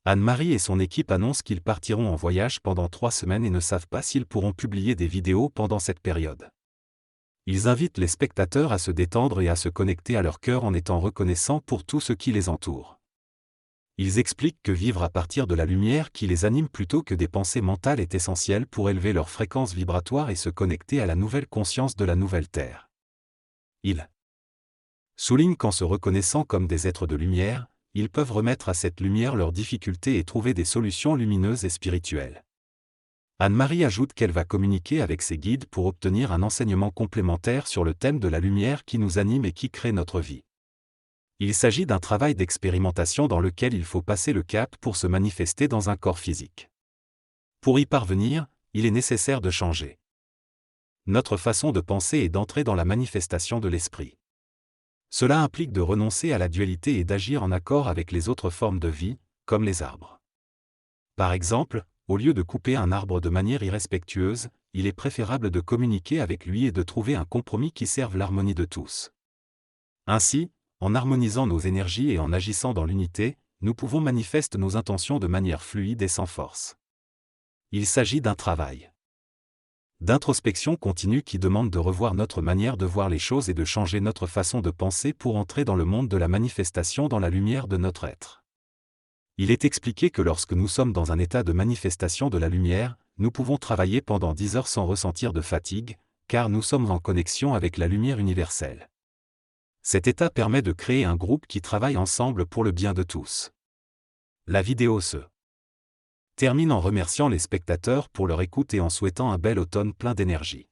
Anne-Marie et son équipe annoncent qu'ils partiront en voyage pendant 3 semaines et ne savent pas s'ils pourront publier des vidéos pendant cette période. Ils invitent les spectateurs à se détendre et à se connecter à leur cœur en étant reconnaissants pour tout ce qui les entoure. Ils expliquent que vivre à partir de la lumière qui les anime plutôt que des pensées mentales est essentiel pour élever leur fréquence vibratoire et se connecter à la nouvelle conscience de la nouvelle Terre. Ils soulignent qu'en se reconnaissant comme des êtres de lumière, ils peuvent remettre à cette lumière leurs difficultés et trouver des solutions lumineuses et spirituelles. Anne-Marie ajoute qu'elle va communiquer avec ses guides pour obtenir un enseignement complémentaire sur le thème de la lumière qui nous anime et qui crée notre vie. Il s'agit d'un travail d'expérimentation dans lequel il faut passer le cap pour se manifester dans un corps physique. Pour y parvenir, il est nécessaire de changer notre façon de penser et d'entrer dans la manifestation de l'esprit. Cela implique de renoncer à la dualité et d'agir en accord avec les autres formes de vie, comme les arbres. Par exemple, au lieu de couper un arbre de manière irrespectueuse, il est préférable de communiquer avec lui et de trouver un compromis qui serve l'harmonie de tous. Ainsi, en harmonisant nos énergies et en agissant dans l'unité, nous pouvons manifester nos intentions de manière fluide et sans force. Il s'agit d'un travail d'introspection continue qui demande de revoir notre manière de voir les choses et de changer notre façon de penser pour entrer dans le monde de la manifestation dans la lumière de notre être. Il est expliqué que lorsque nous sommes dans un état de manifestation de la lumière, nous pouvons travailler pendant 10 heures sans ressentir de fatigue, car nous sommes en connexion avec la lumière universelle. Cet état permet de créer un groupe qui travaille ensemble pour le bien de tous. La vidéo se termine en remerciant les spectateurs pour leur écoute et en souhaitant un bel automne plein d'énergie.